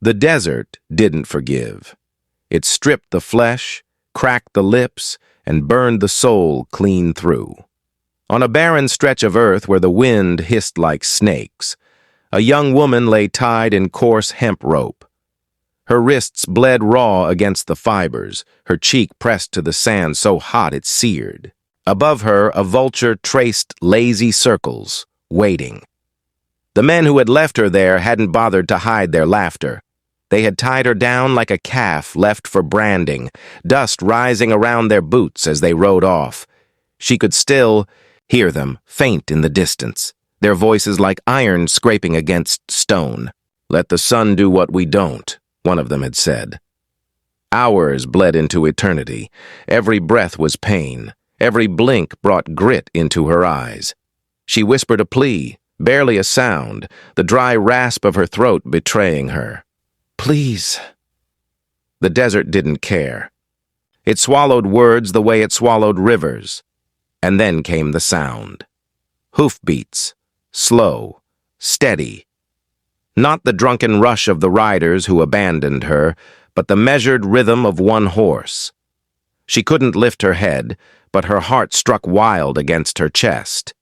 The desert didn't forgive. It stripped the flesh, cracked the lips, and burned the soul clean through. On a barren stretch of earth where the wind hissed like snakes, a young woman lay tied in coarse hemp rope. Her wrists bled raw against the fibers, her cheek pressed to the sand so hot it seared. Above her, a vulture traced lazy circles, waiting. The men who had left her there hadn't bothered to hide their laughter. They had tied her down like a calf left for branding, dust rising around their boots as they rode off. She could still hear them, faint in the distance, their voices like iron scraping against stone. "Let the sun do what we don't," one of them had said. Hours bled into eternity. Every breath was pain. Every blink brought grit into her eyes. She whispered a plea, barely a sound, the dry rasp of her throat betraying her. "Please." The desert didn't care. It swallowed words the way it swallowed rivers. And then came the sound. Hoofbeats, slow, steady. Not the drunken rush of the riders who abandoned her, but the measured rhythm of one horse. She couldn't lift her head, but her heart struck wild against her chest.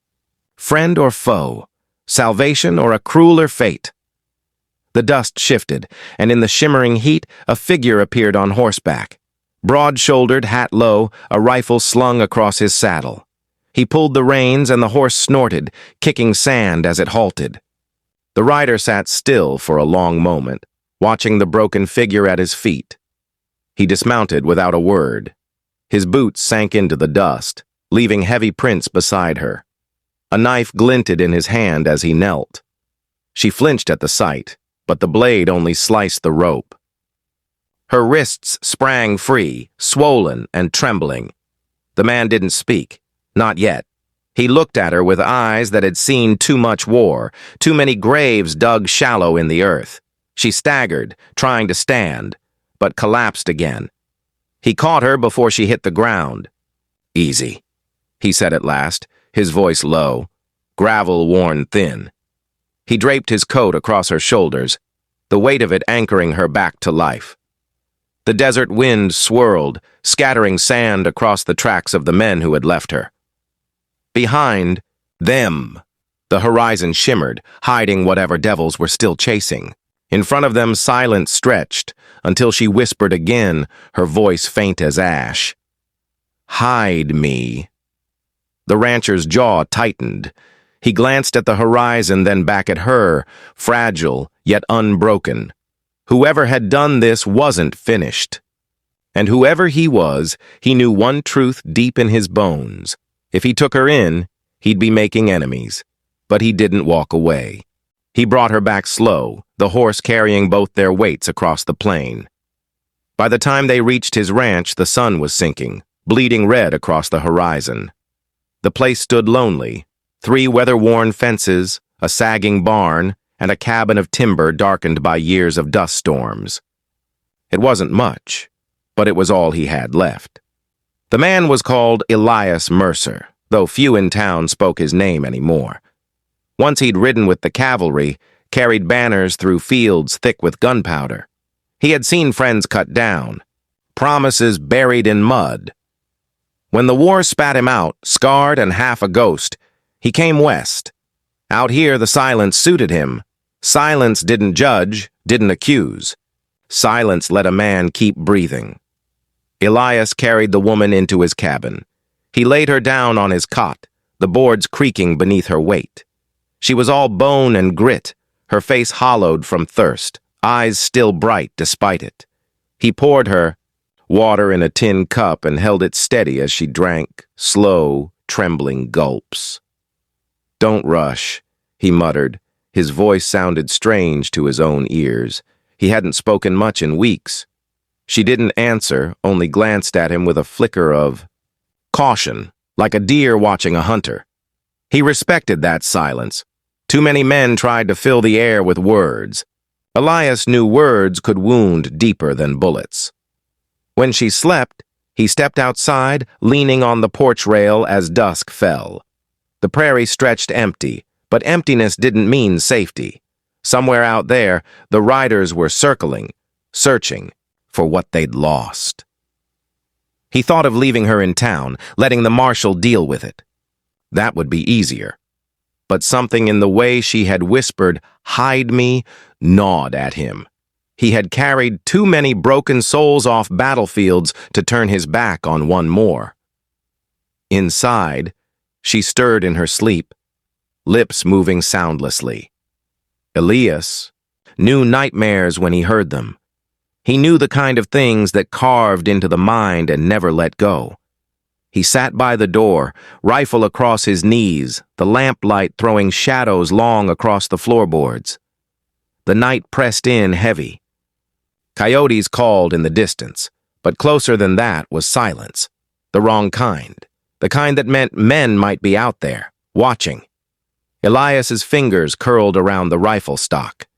Friend or foe? Salvation or a crueler fate? The dust shifted, and in the shimmering heat, a figure appeared on horseback. Broad-shouldered, hat low, a rifle slung across his saddle. He pulled the reins and the horse snorted, kicking sand as it halted. The rider sat still for a long moment, watching the broken figure at his feet. He dismounted without a word. His boots sank into the dust, leaving heavy prints beside her. A knife glinted in his hand as he knelt. She flinched at the sight, but the blade only sliced the rope. Her wrists sprang free, swollen and trembling. The man didn't speak. Not yet. He looked at her with eyes that had seen too much war, too many graves dug shallow in the earth. She staggered, trying to stand, but collapsed again. He caught her before she hit the ground. "Easy," he said at last, his voice low, gravel worn thin. He draped his coat across her shoulders, the weight of it anchoring her back to life. The desert wind swirled, scattering sand across the tracks of the men who had left her. Behind them, the horizon shimmered, hiding whatever devils were still chasing. In front of them, silence stretched, until she whispered again, her voice faint as ash. "Hide me." The rancher's jaw tightened. He glanced at the horizon, then back at her, fragile yet unbroken. Whoever had done this wasn't finished. And whoever he was, he knew one truth deep in his bones. If he took her in, he'd be making enemies. But he didn't walk away. He brought her back slow, the horse carrying both their weights across the plain. By the time they reached his ranch, the sun was sinking, bleeding red across the horizon. The place stood lonely. 3 weather-worn fences, a sagging barn, and a cabin of timber darkened by years of dust storms. It wasn't much, but it was all he had left. The man was called Elias Mercer, though few in town spoke his name anymore. Once he'd ridden with the cavalry, carried banners through fields thick with gunpowder. He had seen friends cut down, promises buried in mud. When the war spat him out, scarred and half a ghost, he came west. Out here, the silence suited him. Silence didn't judge, didn't accuse. Silence let a man keep breathing. Elias carried the woman into his cabin. He laid her down on his cot, the boards creaking beneath her weight. She was all bone and grit, her face hollowed from thirst, eyes still bright despite it. He poured her water in a tin cup and held it steady as she drank, slow, trembling gulps. "Don't rush," he muttered. His voice sounded strange to his own ears. He hadn't spoken much in weeks. She didn't answer, only glanced at him with a flicker of caution, like a deer watching a hunter. He respected that silence. Too many men tried to fill the air with words. Elias knew words could wound deeper than bullets. When she slept, he stepped outside, leaning on the porch rail as dusk fell. The prairie stretched empty, but emptiness didn't mean safety. Somewhere out there, the riders were circling, searching for what they'd lost. He thought of leaving her in town, letting the marshal deal with it. That would be easier. But something in the way she had whispered, "Hide me," gnawed at him. He had carried too many broken souls off battlefields to turn his back on one more. Inside, she stirred in her sleep, lips moving soundlessly. Elias knew nightmares when he heard them. He knew the kind of things that carved into the mind and never let go. He sat by the door, rifle across his knees, the lamplight throwing shadows long across the floorboards. The night pressed in heavy. Coyotes called in the distance, but closer than that was silence, the wrong kind, the kind that meant men might be out there, watching. Elias's fingers curled around the rifle stock.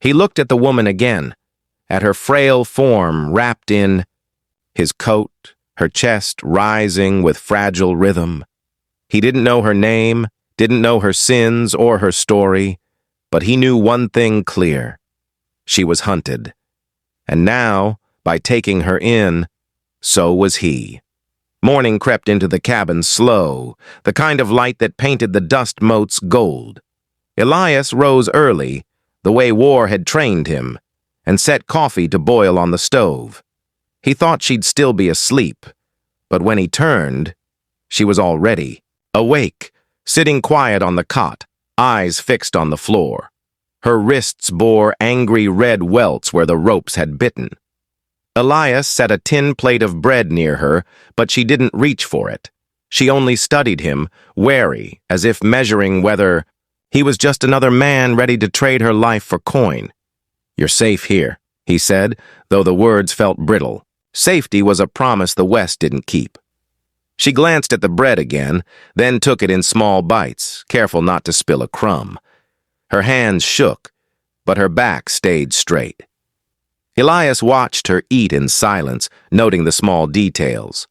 He looked at the woman again, at her frail form wrapped in his coat, her chest rising with fragile rhythm. He didn't know her name, didn't know her sins or her story, but he knew one thing clear. She was hunted. And now, by taking her in, so was he. Morning crept into the cabin slow, the kind of light that painted the dust motes gold. Elias rose early, the way war had trained him, and set coffee to boil on the stove. He thought she'd still be asleep, but when he turned, she was already awake, sitting quiet on the cot, eyes fixed on the floor. Her wrists bore angry red welts where the ropes had bitten. Elias set a tin plate of bread near her, but she didn't reach for it. She only studied him, wary, as if measuring whether he was just another man ready to trade her life for coin. "You're safe here," he said, though the words felt brittle. Safety was a promise the West didn't keep. She glanced at the bread again, then took it in small bites, careful not to spill a crumb. Her hands shook, but her back stayed straight. Elias watched her eat in silence, noting the small details.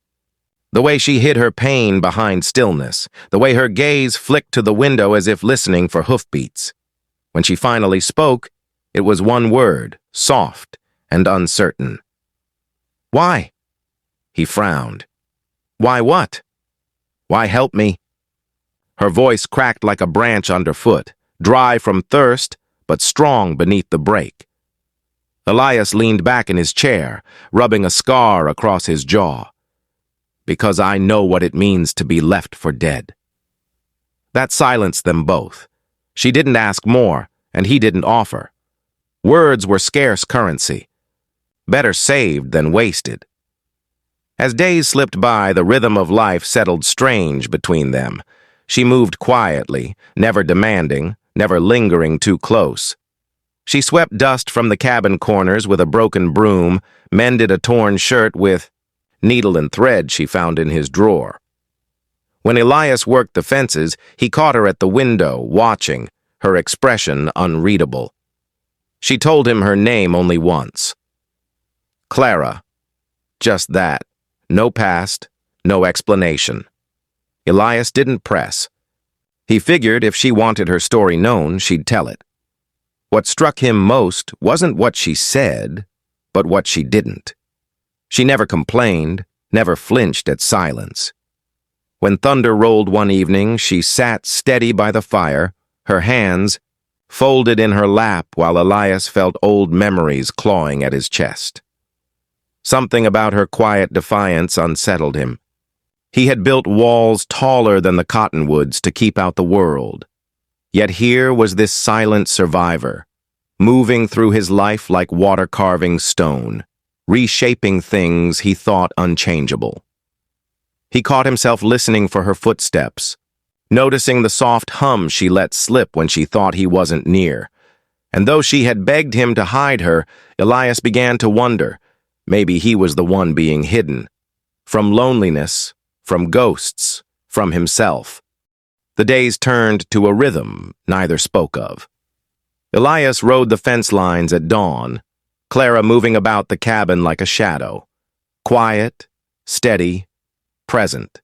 The way she hid her pain behind stillness, the way her gaze flicked to the window as if listening for hoofbeats. When she finally spoke, it was one word, soft and uncertain. "Why?" He frowned. "Why what? Why help me?" Her voice cracked like a branch underfoot, dry from thirst, but strong beneath the break. Elias leaned back in his chair, rubbing a scar across his jaw. "Because I know what it means to be left for dead." That silenced them both. She didn't ask more, and he didn't offer. Words were scarce currency. Better saved than wasted. As days slipped by, the rhythm of life settled strange between them. She moved quietly, never demanding, never lingering too close. She swept dust from the cabin corners with a broken broom, mended a torn shirt with needle and thread she found in his drawer. When Elias worked the fences, he caught her at the window, watching, her expression unreadable. She told him her name only once. Clara. Just that. No past, no explanation. Elias didn't press. He figured if she wanted her story known, she'd tell it. What struck him most wasn't what she said, but what she didn't. She never complained, never flinched at silence. When thunder rolled one evening, she sat steady by the fire, her hands folded in her lap while Elias felt old memories clawing at his chest. Something about her quiet defiance unsettled him. He had built walls taller than the cottonwoods to keep out the world. Yet here was this silent survivor, moving through his life like water-carving stone, reshaping things he thought unchangeable. He caught himself listening for her footsteps, noticing the soft hum she let slip when she thought he wasn't near. And though she had begged him to hide her, Elias began to wonder, maybe he was the one being hidden. From loneliness, from ghosts, from himself. The days turned to a rhythm neither spoke of. Elias rode the fence lines at dawn, Clara moving about the cabin like a shadow. Quiet, steady, present.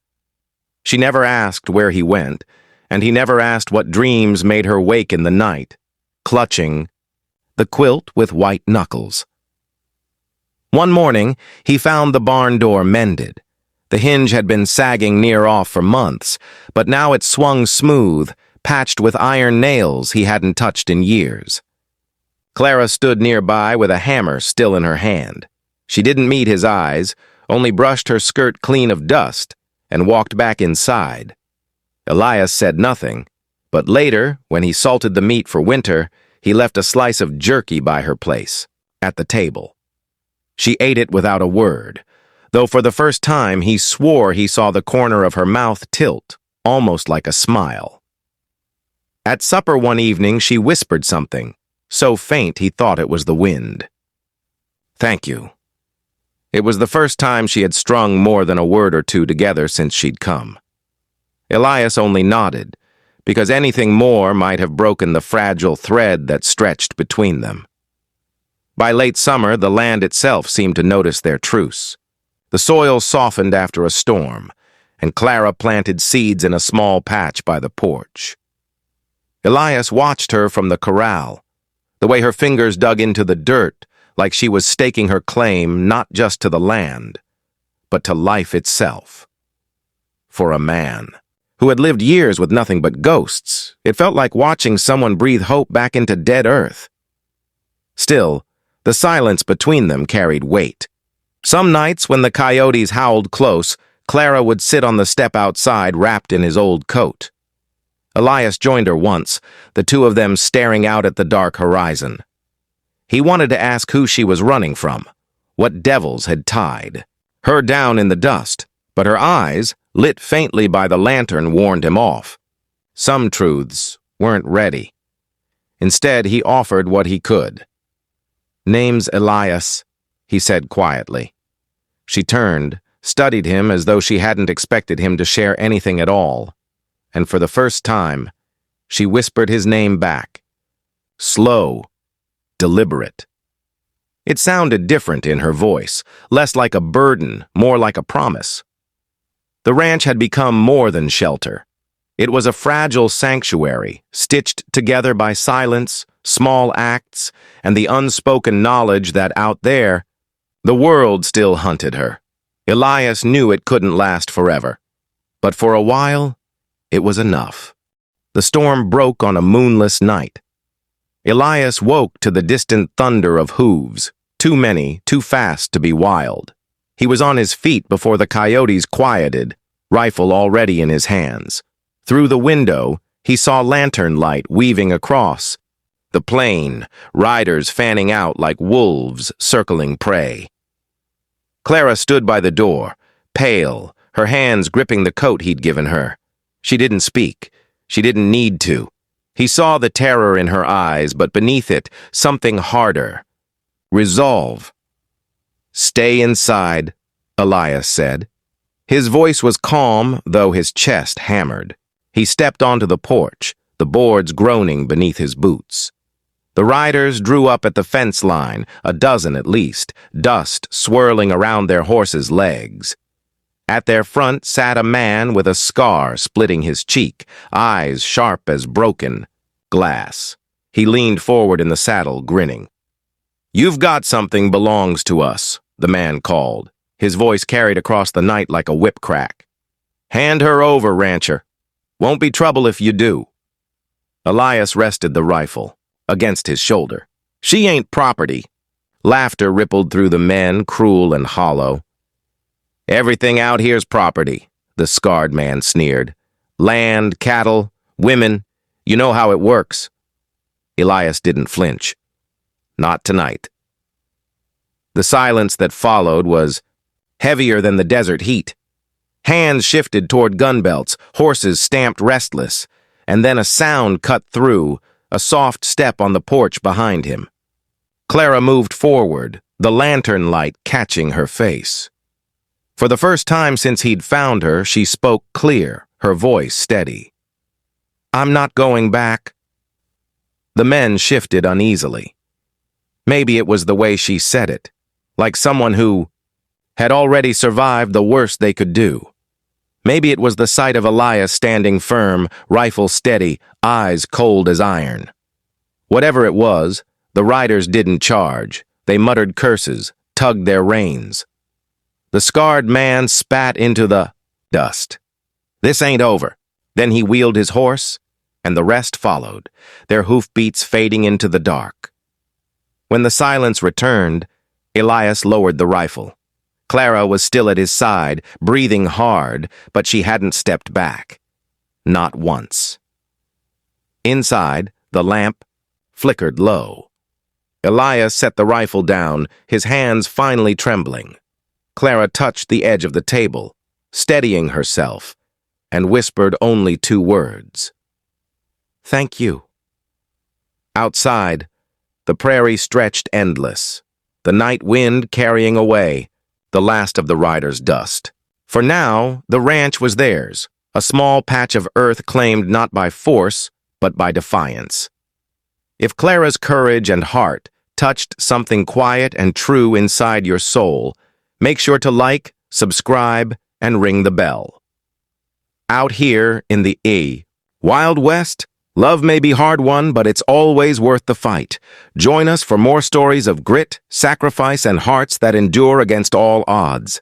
She never asked where he went, and he never asked what dreams made her wake in the night. clutching the quilt with white knuckles. One morning, he found the barn door mended. The hinge had been sagging near off for months, but now it swung smooth, patched with iron nails he hadn't touched in years. Clara stood nearby with a hammer still in her hand. She didn't meet his eyes, only brushed her skirt clean of dust, and walked back inside. Elias said nothing, but later, when he salted the meat for winter, he left a slice of jerky by her place, at the table. She ate it without a word, though for the first time he swore he saw the corner of her mouth tilt, almost like a smile. At supper one evening, she whispered something, so faint he thought it was the wind. "Thank you." It was the first time she had strung more than a word or two together since she'd come. Elias only nodded, because anything more might have broken the fragile thread that stretched between them. By late summer, the land itself seemed to notice their truce. The soil softened after a storm, and Clara planted seeds in a small patch by the porch. Elias watched her from the corral, the way her fingers dug into the dirt, like she was staking her claim not just to the land, but to life itself. For a man who had lived years with nothing but ghosts, it felt like watching someone breathe hope back into dead earth. Still, the silence between them carried weight. Some nights when the coyotes howled close, Clara would sit on the step outside wrapped in his old coat. Elias joined her once, the two of them staring out at the dark horizon. He wanted to ask who she was running from, what devils had tied her down in the dust, but her eyes, lit faintly by the lantern, warned him off. Some truths weren't ready. Instead, he offered what he could. "Name's Elias," he said quietly. She turned, studied him as though she hadn't expected him to share anything at all, and for the first time, she whispered his name back. Slow, deliberate. It sounded different in her voice, less like a burden, more like a promise. The ranch had become more than shelter. It was a fragile sanctuary, stitched together by silence, small acts, and the unspoken knowledge that out there, the world still hunted her. Elias knew it couldn't last forever. But for a while, it was enough. The storm broke on a moonless night. Elias woke to the distant thunder of hooves, too many, too fast to be wild. He was on his feet before the coyotes quieted, rifle already in his hands. Through the window, he saw lantern light weaving across the plain, riders fanning out like wolves circling prey. Clara stood by the door, pale, her hands gripping the coat he'd given her. She didn't speak. She didn't need to. He saw the terror in her eyes, but beneath it, something harder. Resolve. "Stay inside," Elias said. His voice was calm, though his chest hammered. He stepped onto the porch, the boards groaning beneath his boots. The riders drew up at the fence line, a dozen at least, dust swirling around their horses' legs. At their front sat a man with a scar splitting his cheek, eyes sharp as broken glass. He leaned forward in the saddle, grinning. "You've got something belongs to us," the man called. His voice carried across the night like a whip crack. "Hand her over, rancher. Won't be trouble if you do." Elias rested the rifle against his shoulder. "She ain't property." Laughter rippled through the men, cruel and hollow. "Everything out here's property," the scarred man sneered. "Land, cattle, women, you know how it works." Elias didn't flinch. Not tonight. The silence that followed was heavier than the desert heat. Hands shifted toward gun belts, horses stamped restless, and then a sound cut through, a soft step on the porch behind him. Clara moved forward, the lantern light catching her face. For the first time since he'd found her, she spoke clear, her voice steady. "I'm not going back." The men shifted uneasily. Maybe it was the way she said it, like someone who had already survived the worst they could do. Maybe it was the sight of Elias standing firm, rifle steady, eyes cold as iron. Whatever it was, the riders didn't charge. They muttered curses, tugged their reins. The scarred man spat into the dust. "This ain't over." Then he wheeled his horse, and the rest followed, their hoofbeats fading into the dark. When the silence returned, Elias lowered the rifle. Clara was still at his side, breathing hard, but she hadn't stepped back. Not once. Inside, the lamp flickered low. Elias set the rifle down, his hands finally trembling. Clara touched the edge of the table, steadying herself, and whispered only 2 words. "Thank you." Outside, the prairie stretched endless, the night wind carrying away the last of the riders' dust. For now, the ranch was theirs, a small patch of earth claimed not by force, but by defiance. If Clara's courage and heart touched something quiet and true inside your soul, make sure to like, subscribe, and ring the bell. Out here in the Wild West, love may be hard-won, but it's always worth the fight. Join us for more stories of grit, sacrifice, and hearts that endure against all odds.